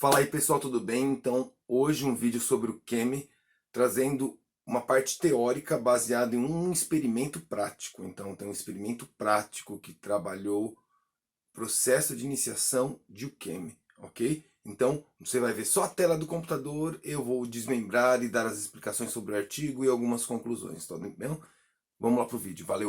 Fala aí pessoal, tudo bem? Então, hoje um vídeo sobre o QEMI, trazendo uma parte teórica baseada em um experimento prático. Então, tem um experimento prático que trabalhou processo de iniciação de QEMI, ok? Então, você vai ver só a tela do computador, eu vou desmembrar e dar as explicações sobre o artigo e algumas conclusões, tá bem? Vamos lá pro vídeo, valeu!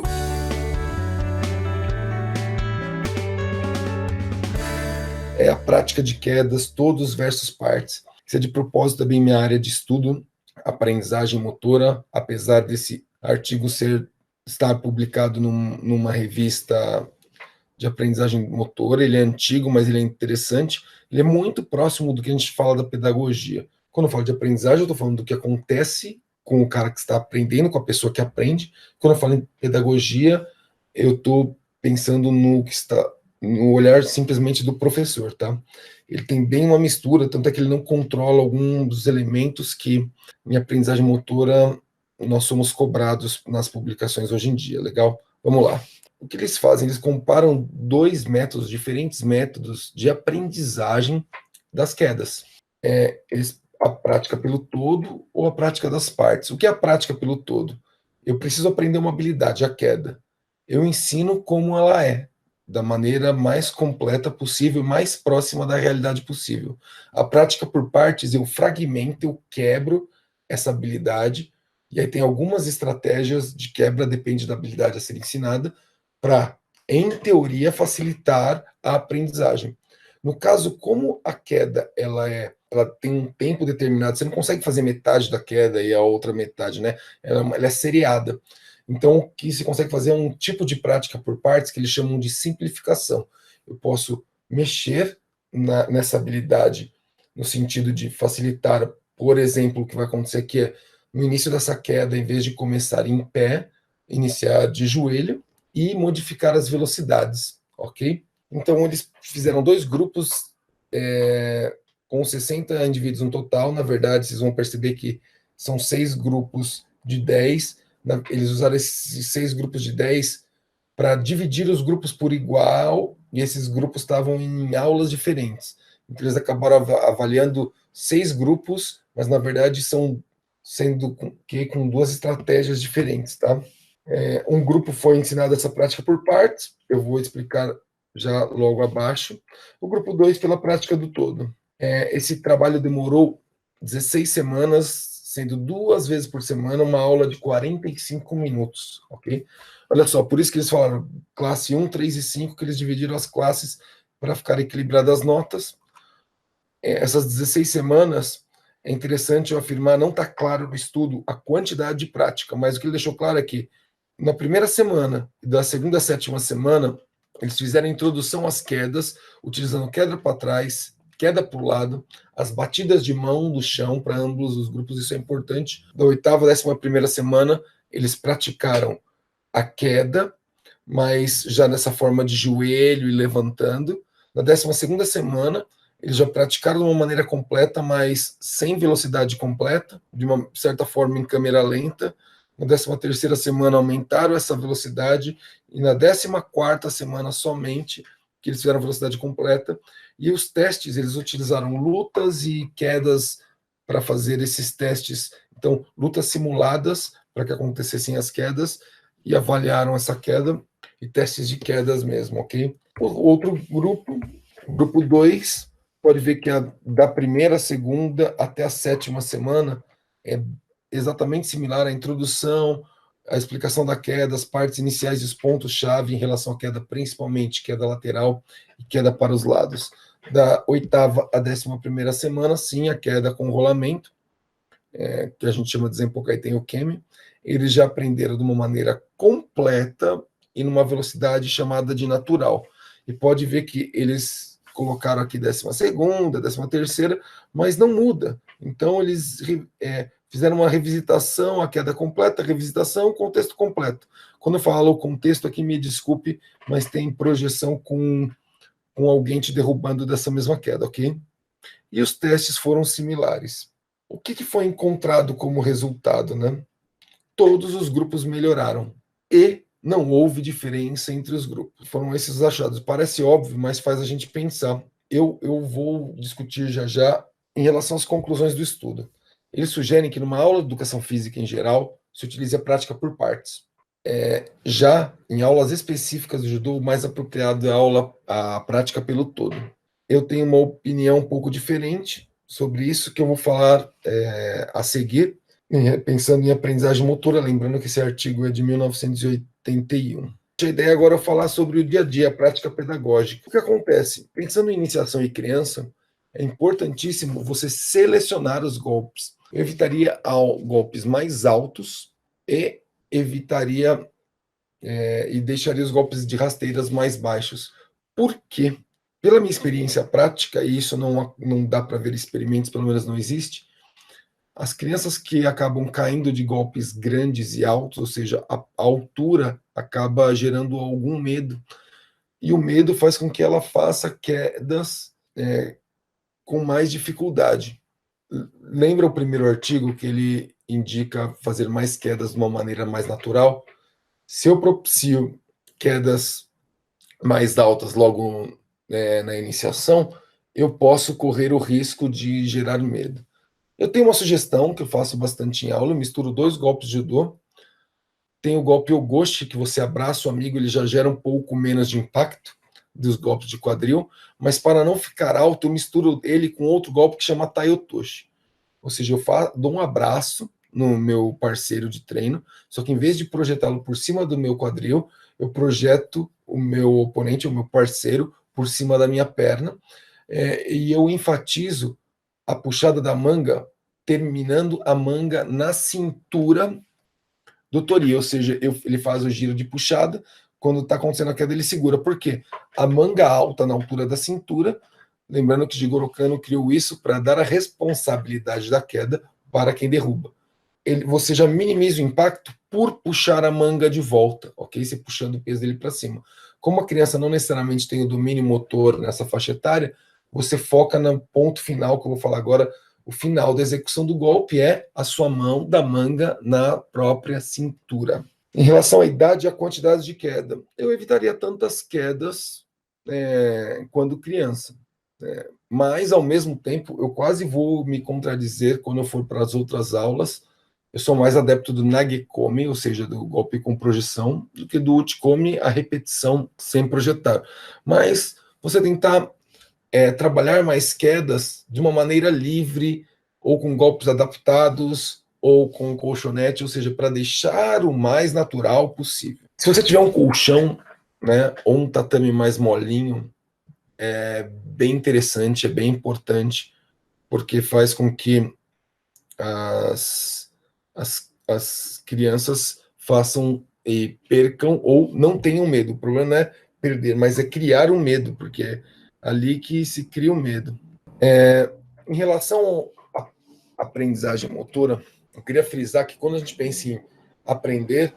É a prática de quedas, todos versus partes. Isso é de propósito também minha área de estudo, aprendizagem motora, apesar desse artigo estar publicado numa revista de aprendizagem motora, ele é antigo, mas ele é interessante, ele é muito próximo do que a gente fala da pedagogia. Quando eu falo de aprendizagem, eu estou falando do que acontece com o cara que está aprendendo, com a pessoa que aprende. Quando eu falo em pedagogia, eu estou pensando no olhar simplesmente do professor, tá? Ele tem bem uma mistura, tanto é que ele não controla algum dos elementos que em aprendizagem motora nós somos cobrados nas publicações hoje em dia, legal? Vamos lá. O que eles fazem? Eles comparam dois métodos, diferentes métodos de aprendizagem das quedas. A prática pelo todo ou a prática das partes. O que é a prática pelo todo? Eu preciso aprender uma habilidade, a queda. Eu ensino como ela é, da maneira mais completa possível, mais próxima da realidade possível. A prática por partes, eu fragmento, eu quebro essa habilidade, e aí tem algumas estratégias de quebra, depende da habilidade a ser ensinada, para, em teoria, facilitar a aprendizagem. No caso, como a queda ela tem um tempo determinado, você não consegue fazer metade da queda e a outra metade, né? Ela é seriada. Então, o que se consegue fazer é um tipo de prática por partes que eles chamam de simplificação. Eu posso mexer nessa habilidade no sentido de facilitar, por exemplo, o que vai acontecer aqui é, no início dessa queda, em vez de começar em pé, iniciar de joelho e modificar as velocidades, ok? Então, eles fizeram dois grupos com 60 indivíduos no total. Na verdade, vocês vão perceber que são 6 grupos de 10. Eles usaram esses 6 grupos de 10 para dividir os grupos por igual, e esses grupos estavam em aulas diferentes. Então, eles acabaram avaliando 6 grupos, mas na verdade são sendo com 2 estratégias diferentes, tá? Um grupo foi ensinado essa prática por partes, eu vou explicar já logo abaixo. O grupo 2 pela prática do todo. Esse trabalho demorou 16 semanas, sendo 2 vezes por semana, uma aula de 45 minutos, ok? Olha só, por isso que eles falaram classe 1, 3 e 5, que eles dividiram as classes para ficar equilibradas as notas. Essas 16 semanas, é interessante eu afirmar, não está claro no estudo a quantidade de prática, mas o que ele deixou claro é que na primeira semana, da segunda à sétima semana, eles fizeram a introdução às quedas, utilizando queda para trás, queda para o lado, as batidas de mão no chão para ambos os grupos, isso é importante. Da oitava à 11ª semana, eles praticaram a queda, mas já nessa forma de joelho e levantando. Na 12ª semana, eles já praticaram de uma maneira completa, mas sem velocidade completa, de uma certa forma em câmera lenta. Na 13ª semana aumentaram essa velocidade, e na 14ª semana somente, que eles fizeram a velocidade completa. E os testes, eles utilizaram lutas e quedas para fazer esses testes. Então, lutas simuladas para que acontecessem as quedas, e avaliaram essa queda, e testes de quedas mesmo, ok? O outro grupo, grupo 2, pode ver que da primeira, segunda até a 7ª semana é exatamente similar à introdução, a explicação da queda, as partes iniciais e os pontos-chave em relação à queda, principalmente queda lateral e queda para os lados. Da 8ª à 11ª semana, sim, a queda com rolamento, que a gente chama de Zenpokai Tenryokemi, eles já aprenderam de uma maneira completa e numa velocidade chamada de natural. E pode ver que eles colocaram aqui 12ª, 13ª, mas não muda. Então, eles fizeram uma revisitação, a queda completa, revisitação, contexto completo. Quando eu falo contexto aqui, me desculpe, mas tem projeção com alguém te derrubando dessa mesma queda, ok? E os testes foram similares. O que foi encontrado como resultado, né? Todos os grupos melhoraram e não houve diferença entre os grupos. Foram esses achados. Parece óbvio, mas faz a gente pensar. eu vou discutir já já em relação às conclusões do estudo. Eles sugerem que numa aula de educação física em geral, se utilize a prática por partes. Já em aulas específicas do judô, o mais apropriado é a prática pelo todo. Eu tenho uma opinião um pouco diferente sobre isso, que eu vou falar a seguir, pensando em aprendizagem motora, lembrando que esse artigo é de 1981. A ideia agora é falar sobre o dia a dia, a prática pedagógica. O que acontece? Pensando em iniciação e criança, é importantíssimo você selecionar os golpes. Eu evitaria golpes mais altos e evitaria e deixaria os golpes de rasteiras mais baixos. Por quê? Pela minha experiência prática, e isso não dá para ver experimentos, pelo menos não existe, as crianças que acabam caindo de golpes grandes e altos, ou seja, a altura acaba gerando algum medo, e o medo faz com que ela faça quedas com mais dificuldade. Lembra o primeiro artigo que ele indica fazer mais quedas de uma maneira mais natural? Se eu propicio quedas mais altas logo na iniciação, eu posso correr o risco de gerar medo. Eu tenho uma sugestão que eu faço bastante em aula, eu misturo 2 golpes de judô. Tem o golpe Ogoshi, que você abraça o amigo, ele já gera um pouco menos de impacto dos golpes de quadril, mas para não ficar alto, eu misturo ele com outro golpe que chama Taiotoshi. Ou seja, eu dou um abraço no meu parceiro de treino, só que em vez de projetá-lo por cima do meu quadril, eu projeto o meu oponente, o meu parceiro, por cima da minha perna, e eu enfatizo a puxada da manga, terminando a manga na cintura do tori, ou seja, ele faz o giro de puxada, quando está acontecendo a queda ele segura. Por quê? A manga alta na altura da cintura, lembrando que Jigoro Kano criou isso para dar a responsabilidade da queda para quem derruba. Você já minimiza o impacto por puxar a manga de volta, ok? Você puxando o peso dele para cima. Como a criança não necessariamente tem o domínio motor nessa faixa etária, você foca no ponto final, que eu vou falar agora. O final da execução do golpe é a sua mão da manga na própria cintura. Em relação à idade e à quantidade de queda, eu evitaria tantas quedas quando criança. Mas, ao mesmo tempo, eu quase vou me contradizer quando eu for para as outras aulas. Eu sou mais adepto do Nagekomi, ou seja, do golpe com projeção, do que do Uchikomi, a repetição sem projetar. Mas você tentar trabalhar mais quedas de uma maneira livre, ou com golpes adaptados, ou com colchonete, ou seja, para deixar o mais natural possível. Se você tiver um colchão, né, ou um tatame mais molinho, é bem interessante, é bem importante, porque faz com que as crianças façam e percam ou não tenham medo. O problema não é perder, mas é criar um medo, porque é ali que se cria o medo. Em relação à aprendizagem motora, eu queria frisar que quando a gente pensa em aprender,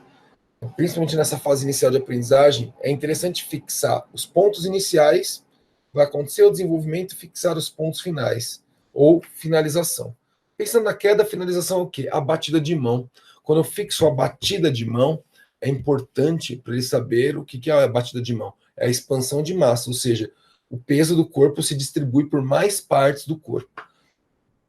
principalmente nessa fase inicial de aprendizagem, é interessante fixar os pontos iniciais, vai acontecer o desenvolvimento e fixar os pontos finais, ou finalização. Pensando na queda, a finalização é o quê? A batida de mão. Quando eu fixo a batida de mão, é importante para ele saber o que é a batida de mão. É a expansão de massa, ou seja, o peso do corpo se distribui por mais partes do corpo.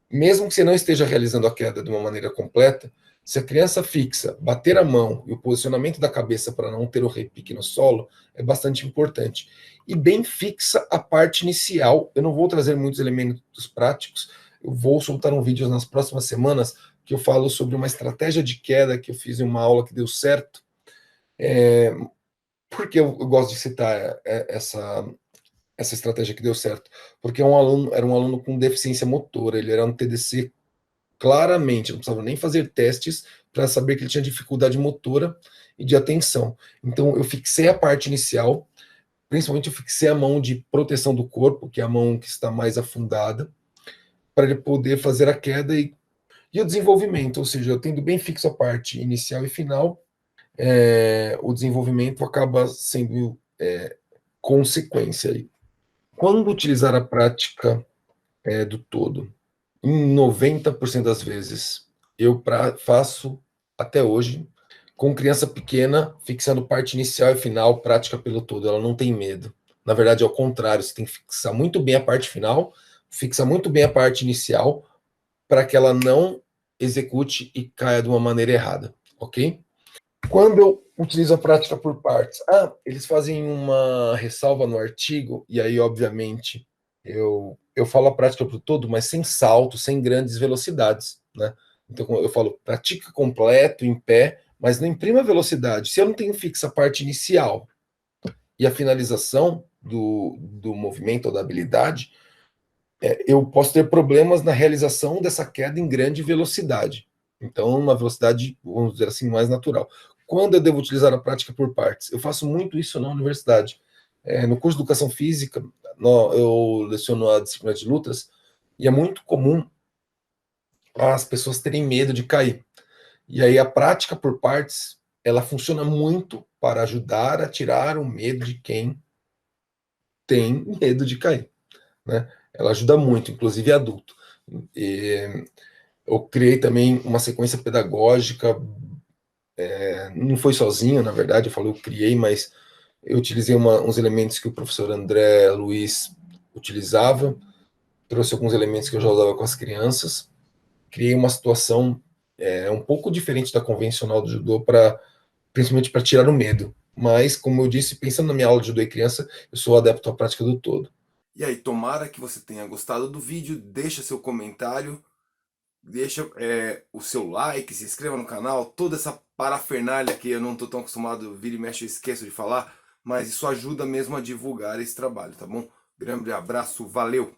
Mesmo que você não esteja realizando a queda de uma maneira completa, se a criança fixa, bater a mão e o posicionamento da cabeça para não ter o repique no solo é bastante importante. E bem fixa a parte inicial. Eu não vou trazer muitos elementos práticos, eu vou soltar um vídeo nas próximas semanas que eu falo sobre uma estratégia de queda que eu fiz em uma aula que deu certo. Por que eu gosto de citar essa estratégia que deu certo? Porque era um aluno com deficiência motora, ele era um TDC claramente, não precisava nem fazer testes para saber que ele tinha dificuldade motora e de atenção. Então, eu fixei a parte inicial, principalmente eu fixei a mão de proteção do corpo, que é a mão que está mais afundada, para ele poder fazer a queda e o desenvolvimento, ou seja, eu tendo bem fixo a parte inicial e final, o desenvolvimento acaba sendo consequência aí. Quando utilizar a prática do todo? Em 90% das vezes, eu faço, até hoje, com criança pequena, fixando parte inicial e final, prática pelo todo. Ela não tem medo. Na verdade, é o contrário, você tem que fixar muito bem a parte final, fixa muito bem a parte inicial, para que ela não execute e caia de uma maneira errada, ok? Quando eu utilizo a prática por partes, eles fazem uma ressalva no artigo, e aí, obviamente, eu falo a prática por todo, mas sem salto, sem grandes velocidades, né? Então, eu falo, pratica completo, em pé, mas não imprima velocidade. Se eu não tenho fixa a parte inicial e a finalização do movimento ou da habilidade, eu posso ter problemas na realização dessa queda em grande velocidade. Então, uma velocidade, vamos dizer assim, mais natural. Quando eu devo utilizar a prática por partes? Eu faço muito isso na universidade. No curso de Educação Física, eu leciono a disciplina de lutas, e é muito comum as pessoas terem medo de cair. E aí a prática por partes, ela funciona muito para ajudar a tirar o medo de quem tem medo de cair, né? Ela ajuda muito, inclusive adulto. E eu criei também uma sequência pedagógica, não foi sozinho, na verdade, eu falo eu criei, mas eu utilizei uns elementos que o professor André Luiz utilizava, trouxe alguns elementos que eu já usava com as crianças, criei uma situação um pouco diferente da convencional do judô, principalmente para tirar o medo. Mas, como eu disse, pensando na minha aula de judô e criança, eu sou adepto à prática do todo. E aí, tomara que você tenha gostado do vídeo, deixa seu comentário, deixa o seu like, se inscreva no canal, toda essa parafernália que eu não estou tão acostumado, vira e mexe eu esqueço de falar, mas isso ajuda mesmo a divulgar esse trabalho, tá bom? Grande abraço, valeu!